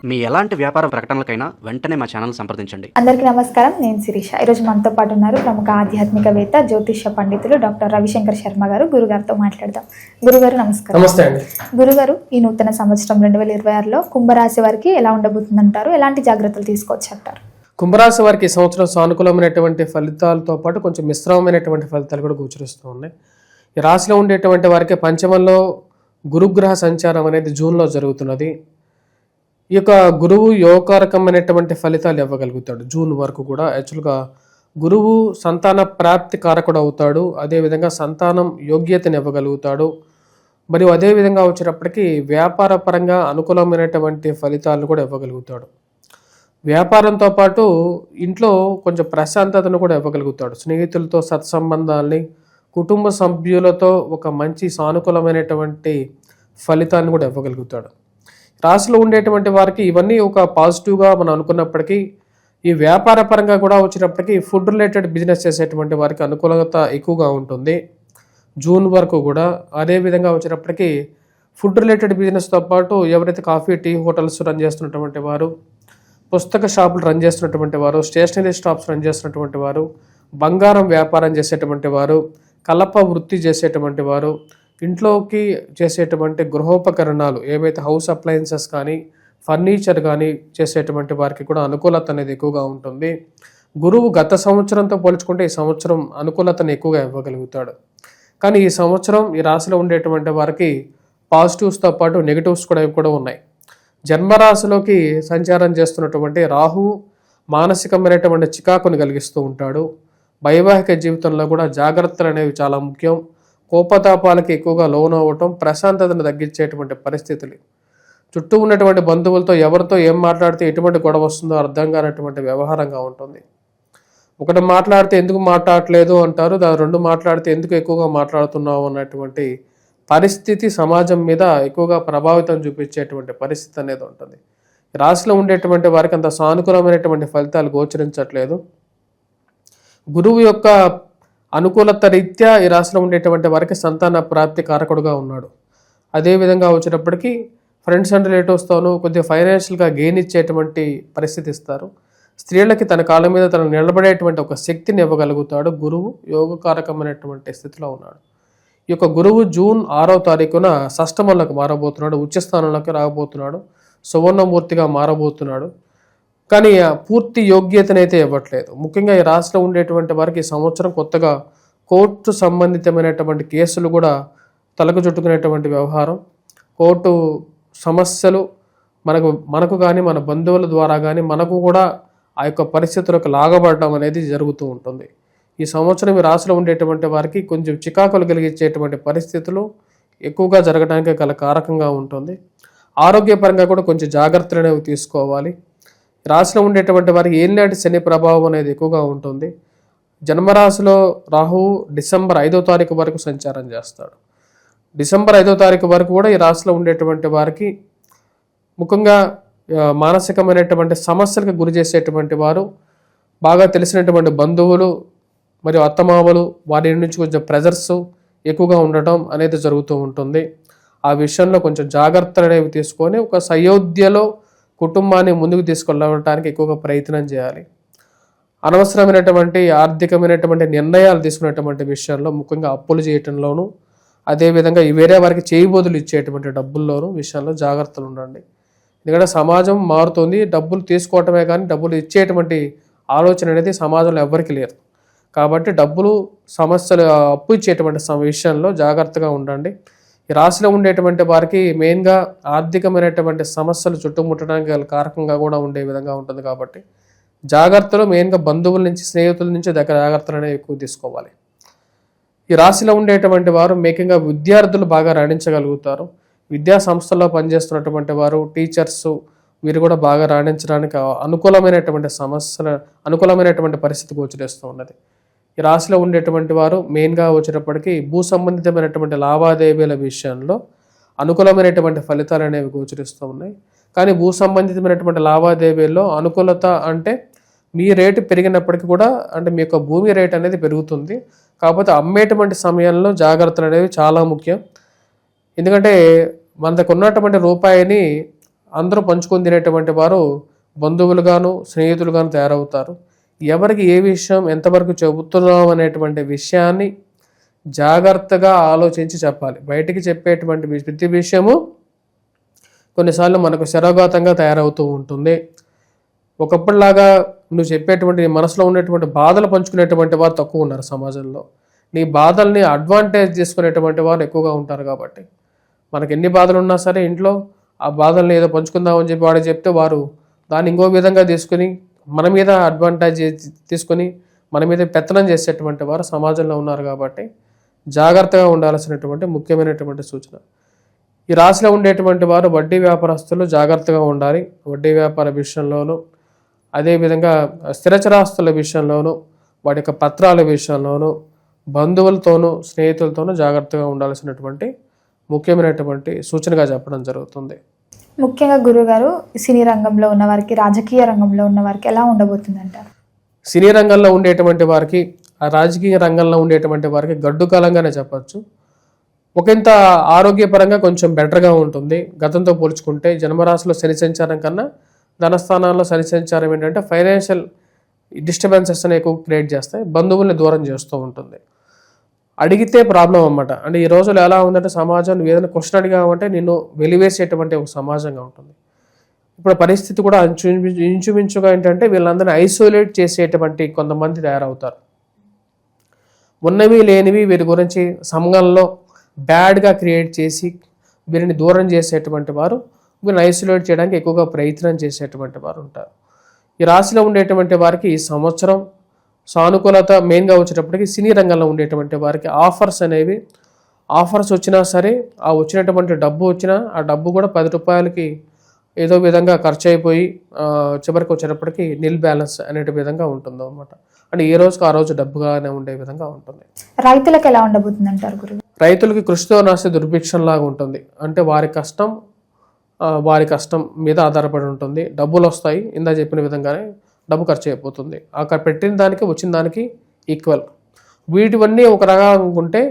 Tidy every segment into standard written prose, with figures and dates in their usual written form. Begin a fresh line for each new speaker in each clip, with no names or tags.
మీ ఎలాంటి వ్యాపార ప్రకటనలకైనా వెంటనే మా ఛానల్ సంప్రదించండి.
అందరికీ నమస్కారం. నేను శిరీష. ఈరోజు మనతో పాటు ఉన్నారు ప్రముఖ ఆధ్యాత్మికవేత్త, జ్యోతిష్య పండితులు డాక్టర్ రవిశంకర్ శర్మ గారు. గురుగారితో మాట్లాడదాం. గురుగారు నమస్కారం.
నమస్తే అండి.
గురుగారు, ఈ నూతన సంవత్సరం 2026లో కుంభరాశి వారికి ఎలా ఉండబోతుందంటారు? ఎలాంటి జాగ్రత్తలు తీసుకోవచ్చు అంటారు?
కుంభరాశి వారికి ఈ సంవత్సరం సానుకూలమైనటువంటి ఫలితాలతో పాటు కొంచెం మిశ్రమమైనటువంటి ఫలితాలు కూడా గోచరిస్తూ ఉన్నాయి. ఈ రాశిలో ఉండేటువంటి వారికి పంచమంలో గురుగ్రహ సంచారం అనేది జూన్లో జరుగుతున్నది. ఈ యొక్క గురువు యోగకారకమైనటువంటి ఫలితాలు ఇవ్వగలుగుతాడు జూన్ వరకు కూడా. యాక్చువల్గా గురువు సంతాన ప్రాప్తి కారకుడు అవుతాడు, అదేవిధంగా సంతానం యోగ్యతను ఇవ్వగలుగుతాడు. మరియు అదేవిధంగా వచ్చేటప్పటికి వ్యాపార పరంగా అనుకూలమైనటువంటి ఫలితాలను కూడా ఇవ్వగలుగుతాడు. వ్యాపారంతో పాటు ఇంట్లో కొంచెం ప్రశాంతతను కూడా ఇవ్వగలుగుతాడు. స్నేహితులతో సత్సంబంధాలని, కుటుంబ సభ్యులతో ఒక మంచి సానుకూలమైనటువంటి ఫలితాలను కూడా ఇవ్వగలుగుతాడు. రాశిలో ఉండేటువంటి వారికి ఇవన్నీ ఒక పాజిటివ్గా మనం అనుకున్నప్పటికీ, ఈ వ్యాపార పరంగా కూడా వచ్చినప్పటికీ ఫుడ్ రిలేటెడ్ బిజినెస్ చేసేటువంటి వారికి అనుకూలత ఎక్కువగా ఉంటుంది జూన్ వరకు కూడా. అదేవిధంగా వచ్చినప్పటికీ ఫుడ్ రిలేటెడ్ బిజినెస్తో పాటు ఎవరైతే కాఫీ, టీ హోటల్స్ రన్ చేస్తున్నటువంటి వారు, పుస్తక షాపులు రన్ చేస్తున్నటువంటి వారు, స్టేషనరీ షాప్స్ రన్ చేస్తున్నటువంటి వారు, బంగారం వ్యాపారం చేసేటువంటి వారు, కలప వృత్తి చేసేటువంటి వారు, ఇంట్లోకి చేసేటువంటి గృహోపకరణాలు ఏవైతే హౌస్ అప్లయన్సెస్ కానీ ఫర్నిచర్ కానీ చేసేటువంటి వారికి కూడా అనుకూలత అనేది ఎక్కువగా ఉంటుంది. గురువు గత సంవత్సరంతో పోల్చుకుంటే ఈ సంవత్సరం అనుకూలతను ఎక్కువగా ఇవ్వగలుగుతాడు. కానీ ఈ సంవత్సరం ఈ రాశిలో ఉండేటువంటి వారికి పాజిటివ్స్తో పాటు నెగిటివ్స్ కూడా ఉన్నాయి. జన్మరాశిలోకి సంచారం చేస్తున్నటువంటి రాహువు మానసికమైనటువంటి చికాకుని కలిగిస్తూ ఉంటాడు. వైవాహిక జీవితంలో కూడా జాగ్రత్తలు అనేవి చాలా ముఖ్యం. కోపతాపాలకి ఎక్కువగా లోన్ అవ్వటం, ప్రశాంతతను తగ్గించేటువంటి పరిస్థితులు, చుట్టూ ఉన్నటువంటి బంధువులతో ఎవరితో ఏం మాట్లాడితే ఎటువంటి గొడవ వస్తుందో అర్థం కానటువంటి వ్యవహారంగా ఉంటుంది. ఒకటి మాట్లాడితే ఎందుకు మాట్లాడట్లేదు అంటారు, రెండు మాట్లాడితే ఎందుకు ఎక్కువగా మాట్లాడుతున్నావు అన్నటువంటి పరిస్థితి సమాజం మీద ఎక్కువగా ప్రభావితం చూపించేటువంటి పరిస్థితి అనేది ఉంటుంది. రాశిలో ఉండేటువంటి వారికి అంత సానుకూలమైనటువంటి ఫలితాలు గోచరించట్లేదు. గురువు యొక్క అనుకూలత రీత్యా ఈ రాశిలో ఉండేటువంటి వారికి సంతాన ప్రాప్తి కారకుడుగా ఉన్నాడు. అదేవిధంగా వచ్చేటప్పటికి ఫ్రెండ్స్ అండ్ రిలేటివ్స్తోనూ కొద్దిగా ఫైనాన్షియల్గా గెయిన్ ఇచ్చేటువంటి పరిస్థితి ఇస్తారు. స్త్రీలకి తన కాళ్ళ మీద తను నిలబడేటువంటి ఒక శక్తిని ఇవ్వగలుగుతాడు. గురువు యోగకారకమైనటువంటి స్థితిలో ఉన్నాడు. ఈ యొక్క గురువు జూన్ 6వ తారీఖున షష్టమంలోకి మారబోతున్నాడు, ఉచ్చస్థానంలోకి రాబోతున్నాడు, సువర్ణమూర్తిగా మారబోతున్నాడు. కానీ పూర్తి యోగ్యతనైతే ఇవ్వట్లేదు. ముఖ్యంగా ఈ రాశిలో ఉండేటువంటి వారికి ఈ సంవత్సరం కొత్తగా కోర్టు సంబంధితమైనటువంటి కేసులు కూడా తలకు చుట్టుకునేటువంటి వ్యవహారం, కోర్టు సమస్యలు మనకు కానీ మన బంధువుల ద్వారా కానీ మనకు కూడా ఆ యొక్క పరిస్థితులకు లాగబడడం అనేది జరుగుతూ ఉంటుంది. ఈ సంవత్సరం ఈ రాశిలో ఉండేటువంటి వారికి కొంచెం చికాకులు కలిగించేటువంటి పరిస్థితులు ఎక్కువగా జరగడానికి గల కారకంగా ఉంటుంది. ఆరోగ్యపరంగా కూడా కొంచెం జాగ్రత్తలు అనేవి తీసుకోవాలి. రాశిలో ఉండేటువంటి వారికి ఏలినాటి శని ప్రభావం అనేది ఎక్కువగా ఉంటుంది. జన్మరాశిలో రాహువు డిసెంబర్ 5వ తారీఖు వరకు సంచారం చేస్తాడు. డిసెంబర్ 5వ తారీఖు వరకు కూడా ఈ రాశిలో ఉండేటువంటి వారికి ముఖ్యంగా మానసికమైనటువంటి సమస్యలకు గురి చేసేటువంటి వారు, బాగా తెలిసినటువంటి బంధువులు మరియు అత్తమామలు వారి నుంచి కొంచెం ప్రెజర్స్ ఎక్కువగా ఉండటం అనేది జరుగుతూ ఉంటుంది. ఆ విషయంలో కొంచెం జాగ్రత్తలు అనేవి తీసుకొని ఒక సయోధ్యలో కుటుంబాన్ని ముందుకు తీసుకెళ్ళడానికి ఎక్కువగా ప్రయత్నం చేయాలి. అనవసరమైనటువంటి ఆర్థికమైనటువంటి నిర్ణయాలు తీసుకునేటువంటి విషయాల్లో, ముఖ్యంగా అప్పులు చేయటంలోనూ, అదేవిధంగా వేరే వారికి చేయబోదులు ఇచ్చేటువంటి డబ్బుల్లోనూ విషయాల్లో జాగ్రత్తలు ఉండండి. ఎందుకంటే సమాజం మారుతుంది. డబ్బులు తీసుకోవటమే కానీ డబ్బులు ఇచ్చేటువంటి ఆలోచన అనేది సమాజంలో ఎవరికి లేదు. కాబట్టి డబ్బులు సమస్యలు అప్పు ఇచ్చేటువంటి విషయంలో జాగ్రత్తగా ఉండండి. ఈ రాశిలో ఉండేటువంటి వారికి మెయిన్గా ఆర్థికమైనటువంటి సమస్యలు చుట్టుముట్టడానికి గల కారకంగా కూడా ఉండే విధంగా ఉంటుంది. కాబట్టి జాగ్రత్తలు మెయిన్గా బంధువుల నుంచి, స్నేహితుల నుంచి జాగ్రత్తలు అనేవి ఎక్కువ తీసుకోవాలి. ఈ రాశిలో ఉండేటువంటి వారు ముఖ్యంగా విద్యార్థులు బాగా రాణించగలుగుతారు. విద్యా సంస్థల్లో పనిచేస్తున్నటువంటి వారు, టీచర్స్, వీరు కూడా బాగా రాణించడానికి అనుకూలమైనటువంటి పరిస్థితి గోచరిస్తూ ఉన్నది. ఈ రాశిలో ఉండేటువంటి వారు మెయిన్గా వచ్చేటప్పటికీ భూ సంబంధితమైనటువంటి లావాదేవీల విషయంలో అనుకూలమైనటువంటి ఫలితాలు అనేవి గోచరిస్తూ ఉన్నాయి. కానీ భూ సంబంధితమైనటువంటి లావాదేవీల్లో అనుకూలత అంటే మీ రేటు పెరిగినప్పటికీ కూడా, అంటే మీ యొక్క భూమి రేట్ అనేది పెరుగుతుంది. కాకపోతే అమ్మేటువంటి సమయంలో జాగ్రత్తలు అనేవి చాలా ముఖ్యం. ఎందుకంటే మనకు ఉన్నటువంటి రూపాయిని అందరూ పంచుకొని తినేటువంటి వారు బంధువులుగాను స్నేహితులుగాను తయారవుతారు. ఎవరికి ఏ విషయం ఎంతవరకు చెబుతున్నాం అనేటువంటి విషయాన్ని జాగ్రత్తగా ఆలోచించి చెప్పాలి. బయటికి చెప్పేటువంటి ప్రతి విషయము కొన్నిసార్లు మనకు శరాఘాతంగా తయారవుతూ ఉంటుంది. ఒకప్పటిలాగా నువ్వు చెప్పేటువంటి నీ మనసులో ఉండేటువంటి బాధలు పంచుకునేటువంటి వారు తక్కువ ఉన్నారు సమాజంలో. నీ బాధల్ని అడ్వాంటేజ్ చేసుకునేటువంటి వారు ఎక్కువగా ఉంటారు. కాబట్టి మనకి ఎన్ని బాధలు ఉన్నా సరే ఇంట్లో ఆ బాధల్ని ఏదో పంచుకుందామని చెప్పి వాడు చెప్తే వారు దాన్ని ఇంకో విధంగా తీసుకుని మన మీద అడ్వాంటేజ్ తీసుకొని మన మీద పెత్తనం చేసేటువంటి వారు సమాజంలో ఉన్నారు. కాబట్టి జాగ్రత్తగా ఉండాల్సినటువంటి ముఖ్యమైనటువంటి సూచన. ఈ రాశిలో ఉండేటువంటి వారు వడ్డీ వ్యాపారస్తులు జాగ్రత్తగా ఉండాలి. వడ్డీ వ్యాపార విషయంలోనూ అదేవిధంగా స్థిరచరాస్తుల విషయంలోనూ వాటి యొక్క పత్రాల విషయంలోనూ బంధువులతోనూ స్నేహితులతోనూ జాగ్రత్తగా ఉండాల్సినటువంటి ముఖ్యమైనటువంటి సూచనగా చెప్పడం జరుగుతుంది.
ముఖ్యంగా గురుగారు సినీ రంగంలో ఉన్న వారికి, రాజకీయ రంగంలో ఉన్న వారికి ఎలా ఉండబోతుంది అంటారు?
సినీ రంగంలో ఉండేటువంటి వారికి, ఆ రాజకీయ రంగంలో ఉండేటువంటి వారికి గడ్డు కాలంగానే చెప్పచ్చు. ఒకంత ఆరోగ్యపరంగా కొంచెం బెటర్గా ఉంటుంది గతంతో పోల్చుకుంటే. జన్మరాశిలో శని సంచారం కన్నా ధనస్థానాల్లో శని సంచారం ఏంటంటే ఫైనాన్షియల్ డిస్టర్బెన్సెస్ అని ఎక్కువ క్రియేట్ చేస్తాయి, బంధువుల్ని దూరం చేస్తూ ఉంటుంది. అడిగితే ప్రాబ్లం అన్నమాట. అంటే ఈ రోజులు ఎలా ఉందంటే సమాజం నువ్వు ఏదైనా క్వశ్చన్ అడిగావంటే నిన్ను వెలివేసేటువంటి ఒక సమాజంగా ఉంటుంది. ఇప్పుడు పరిస్థితి కూడా ఇంచుమించుగా ఏంటంటే వీళ్ళందరినీ ఐసోలేట్ చేసేటువంటి కొంతమంది తయారవుతారు. ఉన్నవి లేనివి వీరి గురించి సంఘంలో బ్యాడ్గా క్రియేట్ చేసి వీరిని దూరం చేసేటువంటి వారు, వీరిని ఐసోలేట్ చేయడానికి ఎక్కువగా ప్రయత్నం చేసేటువంటి వారు ఉంటారు. ఈ రాశిలో ఉండేటువంటి వారికి ఈ సంవత్సరం సానుకూలత మెయిన్గా వచ్చేటప్పటికి సినీ రంగంలో ఉండేటువంటి వారికి ఆఫర్స్ వచ్చినా సరే ఆ వచ్చినటువంటి డబ్బు వచ్చినా ఆ డబ్బు కూడా 10 రూపాయలకి ఏదో విధంగా ఖర్చు అయిపోయి చివరికి వచ్చేటప్పటికి నిల్ బ్యాలెన్స్ అనే విధంగా ఉంటుంది అన్నమాట. అంటే ఏ రోజుకి ఆ రోజు డబ్బుగానే ఉండే విధంగా ఉంటుంది.
రైతులకు ఎలా ఉండబోతుంది అంటారు గురువు?
రైతులకి కృషితో నాస్తే దుర్భిక్షం లాగా ఉంటుంది. అంటే వారి కష్టం మీద ఆధారపడి ఉంటుంది. డబ్బులు వస్తాయి, ఇందా చెప్పిన విధంగానే డబ్బు ఖర్చు అయిపోతుంది. అక్కడ పెట్టిన దానికి వచ్చిన దానికి ఈక్వల్. వీటివన్నీ ఒక రకంగా అనుకుంటే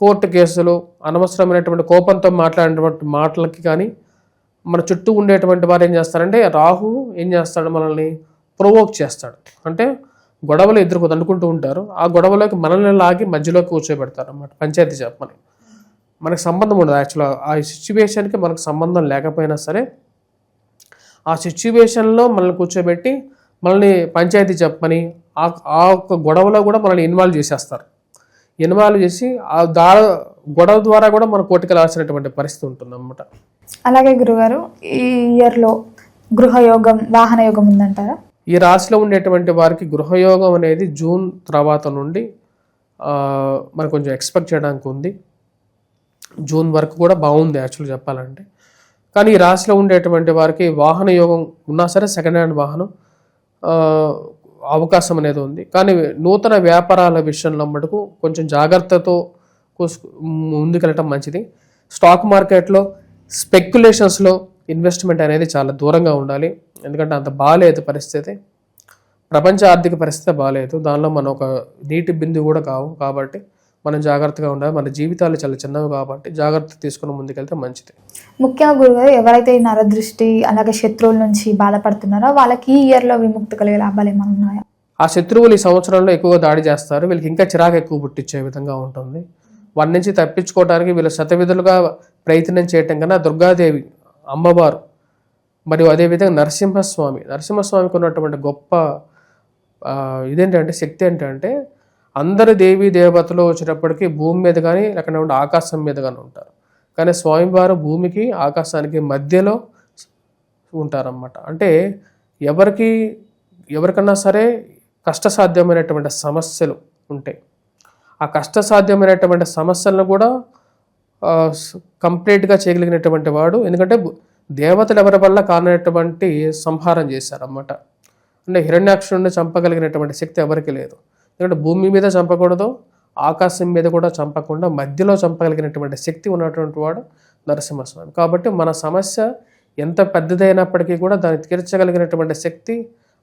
కోర్టు కేసులు, అనవసరమైనటువంటి కోపంతో మాట్లాడినటువంటి మాటలకి కానీ మన చుట్టూ ఉండేటువంటి వారు ఏం చేస్తారంటే రాహు ఏం చేస్తాడు, మనల్ని ప్రొవోక్ చేస్తాడు. అంటే గొడవలు ఎదురుకు అనుకుంటూ ఉంటారు, ఆ గొడవలోకి మనల్ని లాగి మధ్యలోకి కూర్చోబెడతారు అన్నమాట. పంచాయతీ చెప్పమని మనకు సంబంధం ఉండదు. యాక్చువల్గా ఆ సిచ్యువేషన్కి మనకు సంబంధం లేకపోయినా సరే ఆ సిచ్యువేషన్లో మనల్ని కూర్చోబెట్టి మనల్ని పంచాయతీ చెప్పమని ఆ ఒక్క గొడవలో కూడా మనల్ని ఇన్వాల్వ్ చేసేస్తారు. ఇన్వాల్వ్ చేసి ఆ గొడవ ద్వారా కూడా మన కోర్టుకు వెళ్ళాల్సినటువంటి పరిస్థితి ఉంటుంది అన్నమాట.
అలాగే గురుగారు ఈ ఇయర్లో గృహయోగం, వాహన యోగం ఉందంటారా?
ఈ రాశిలో ఉండేటువంటి వారికి గృహయోగం అనేది జూన్ తర్వాత నుండి మనకు కొంచెం ఎక్స్పెక్ట్ చేయడానికి ఉంది. జూన్ వరకు కూడా బాగుంది యాక్చువల్గా చెప్పాలంటే. కానీ ఈ రాశిలో ఉండేటువంటి వారికి వాహన యోగం ఉన్నా సరే సెకండ్ హ్యాండ్ వాహనం అవకాశం అనేది ఉంది. కానీ నూతన వ్యాపారాల విషయంలో మటుకు కొంచెం జాగ్రత్తతో ముందుకెళ్ళటం మంచిది. స్టాక్ మార్కెట్లో స్పెక్యులేషన్స్లో ఇన్వెస్ట్మెంట్ అనేది చాలా దూరంగా ఉండాలి. ఎందుకంటే అంత బాగాలేదు పరిస్థితి, ప్రపంచ ఆర్థిక పరిస్థితి బాగాలేదు. దానిలో మనం ఒక నీటి బిందు కూడా కావు. కాబట్టి మనం జాగ్రత్తగా ఉండాలి. మన జీవితాలు చాలా చిన్నవి కాబట్టి జాగ్రత్త తీసుకుని ముందుకెళ్తే మంచిది.
ముఖ్యంగా గురుగారు ఎవరైతే ఈ నరదృష్టి అలాగే శత్రువుల నుంచి బాధపడుతున్నారో వాళ్ళకి ఈ ఇయర్లో విముక్తి కలిగే లాభాలు ఏమైనా ఉన్నాయా?
ఆ శత్రువులు ఈ సంవత్సరంలో ఎక్కువగా దాడి చేస్తారు. వీళ్ళకి ఇంకా చిరాకు ఎక్కువ పుట్టించే విధంగా ఉంటుంది. వాటి నుంచి తప్పించుకోవడానికి వీళ్ళు శతవిధులుగా ప్రయత్నం చేయటం కన్నా దుర్గాదేవి అమ్మవారు మరియు అదేవిధంగా నరసింహస్వామికి ఉన్నటువంటి గొప్ప ఇదేంటంటే శక్తి ఏంటంటే అందరు దేవీ దేవతలు వచ్చేటప్పటికి భూమి మీద కానీ లేకపోతే ఆకాశం మీద కానీ ఉంటారు. కానీ స్వామివారు భూమికి ఆకాశానికి మధ్యలో ఉంటారన్నమాట. అంటే ఎవరికన్నా సరే కష్టసాధ్యమైనటువంటి సమస్యలు ఉంటాయి. ఆ కష్టసాధ్యమైనటువంటి సమస్యలను కూడా కంప్లీట్గా చేయగలిగినటువంటి వాడు. ఎందుకంటే దేవతలు ఎవరి వల్ల కానటువంటి సంహారం చేశారన్నమాట. అంటే హిరణ్యాక్షుడిని చంపగలిగినటువంటి శక్తి ఎవరికి లేదు. ఎందుకంటే భూమి మీద చంపకూడదు, ఆకాశం మీద కూడా చంపకుండా మధ్యలో చంపగలిగినటువంటి శక్తి ఉన్నటువంటి వాడు నరసింహస్వామి. కాబట్టి మన సమస్య ఎంత పెద్దదైనప్పటికీ కూడా దాన్ని తీర్చగలిగినటువంటి శక్తి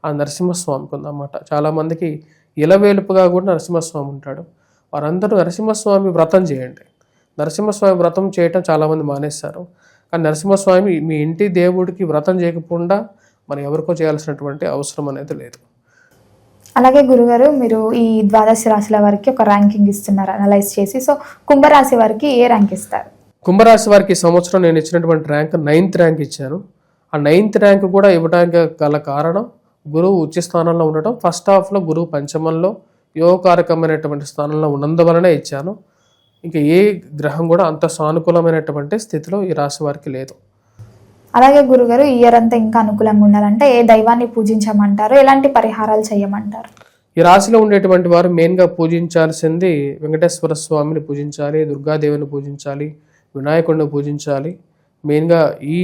ఆ నరసింహస్వామికి ఉందన్నమాట. చాలామందికి ఇలవేలుపుగా కూడా నరసింహస్వామి ఉంటాడు. వారందరూ నరసింహస్వామి వ్రతం చేయండి. నరసింహస్వామి వ్రతం చేయటం చాలామంది మానేస్తారు. కానీ నరసింహస్వామి మీ ఇంటి దేవుడికి వ్రతం చేయకుండా మనం ఎవరికో చేయాల్సినటువంటి అవసరం అనేది లేదు.
అలాగే గురుగారు, మీరు ఈ ద్వాదశ రాశుల వారికి ఒక ర్యాంకింగ్ ఇస్తున్నారు అనలైజ్ చేసి. సో కుంభరాశి వారికి ఏ ర్యాంక్ ఇస్తారు?
కుంభరాశి వారికి ఈ సంవత్సరం నేను ఇచ్చినటువంటి ర్యాంక్ 9th ర్యాంక్ ఇచ్చాను. ఆ 9th ర్యాంక్ కూడా ఇవ్వడానికి గల కారణం గురువు ఉచ్చ స్థానంలో ఉండటం, ఫస్ట్ హాఫ్లో గురువు పంచమంలో యోగకారకమైనటువంటి స్థానంలో ఉన్నందువలనే ఇచ్చాను. ఇంకా ఏ గ్రహం కూడా అంత సానుకూలమైనటువంటి స్థితిలో ఈ రాశి వారికి లేదు.
అలాగే గురుగారు, ఈ ఇయర్ అంతా ఇంకా అనుకూలంగా ఉండాలంటే ఏ దైవాన్ని పూజించమంటారు, ఎలాంటి పరిహారాలు చేయమంటారు?
ఈ రాశిలో ఉండేటువంటి వారు మెయిన్గా పూజించాల్సింది వెంకటేశ్వర స్వామిని పూజించాలి, దుర్గాదేవిని పూజించాలి, వినాయకుడిని పూజించాలి. మెయిన్గా ఈ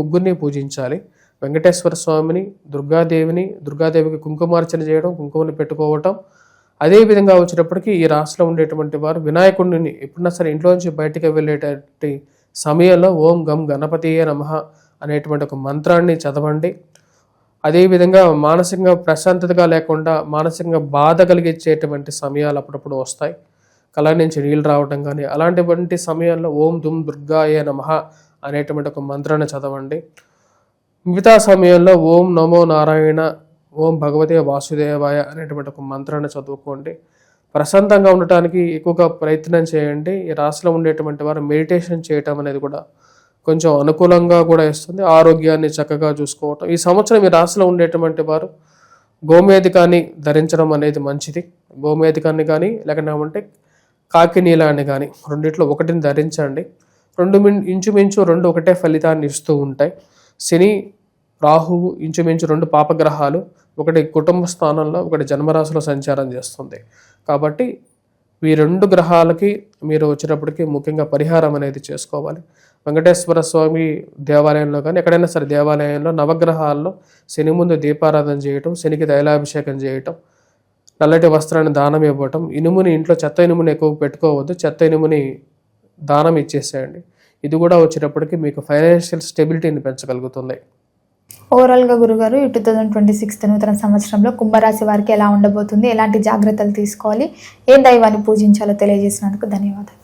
ముగ్గురిని పూజించాలి. వెంకటేశ్వర స్వామిని, దుర్గాదేవికి కుంకుమార్చన చేయడం, కుంకుమని పెట్టుకోవటం. అదేవిధంగా వచ్చేటప్పటికి ఈ రాశిలో ఉండేటువంటి వారు వినాయకుడిని ఎప్పుడన్నా సరే ఇంట్లోంచి బయటికి వెళ్ళేటటువంటి సమయంలో ఓం గం గణపతియే నమః అనేటువంటి ఒక మంత్రాన్ని చదవండి. అదేవిధంగా మానసికంగా ప్రశాంతతగా లేకుండా మానసికంగా బాధ కలిగించేటువంటి సమయాలు అప్పుడప్పుడు వస్తాయి. కళ నుంచి నీళ్ళు రావడం కానీ అలాంటివంటి సమయాల్లో ఓం దుమ్ దుర్గాయే నమః అనేటువంటి ఒక మంత్రాన్ని చదవండి. మిగతా సమయంలో ఓం నమో నారాయణ, ఓం భగవతే వాసుదేవాయ అనేటువంటి ఒక మంత్రాన్ని చదువుకోండి. ప్రశాంతంగా ఉండటానికి ఎక్కువగా ప్రయత్నం చేయండి. ఈ రాశిలో ఉండేటువంటి వారు మెడిటేషన్ చేయటం అనేది కూడా కొంచెం అనుకూలంగా కూడా ఇస్తుంది. ఆరోగ్యాన్ని చక్కగా చూసుకోవటం. ఈ సంవత్సరం ఈ రాశిలో ఉండేటువంటి వారు గోమేధికాన్ని ధరించడం అనేది మంచిది. గోమేధికాన్ని కానీ లేకపోతే కాకి నీలాన్ని కానీ రెండిట్లో ఒకటిని ధరించండి. ఇంచుమించు రెండు ఒకటే ఫలితాన్ని ఇస్తూ ఉంటాయి. శని రాహువు ఇంచుమించు 2 పాపగ్రహాలు, ఒకటి కుటుంబ స్థానంలో ఒకటి జన్మరాశిలో సంచారం చేస్తుంది. కాబట్టి ఈ 2 గ్రహాలకి మీరు వచ్చేటప్పటికి ముఖ్యంగా పరిహారం అనేది చేసుకోవాలి. వెంకటేశ్వర స్వామి దేవాలయంలో కానీ ఎక్కడైనా సరే దేవాలయంలో నవగ్రహాల్లో శని ముందు దీపారాధన చేయటం, శనికి తైలాభిషేకం చేయటం, నల్లటి వస్త్రాన్ని దానం ఇవ్వటం, ఇనుముని ఇంట్లో చెత్త ఇనుముని ఎక్కువ పెట్టుకోవద్దు, చెత్త ఇనుముని దానం ఇచ్చేసేయండి. ఇది కూడా వచ్చేటప్పటికి మీకు ఫైనాన్షియల్ స్టెబిలిటీని పెంచగలుగుతుంది.
ఓవరాల్గా గురుగారు, ఈ 2026 నూతన సంవత్సరంలో కుంభరాశి వారికి ఎలా ఉండబోతుంది, ఎలాంటి జాగ్రత్తలు తీసుకోవాలి, ఏ దైవాన్ని పూజించాలో తెలియజేసినందుకు ధన్యవాదాలు.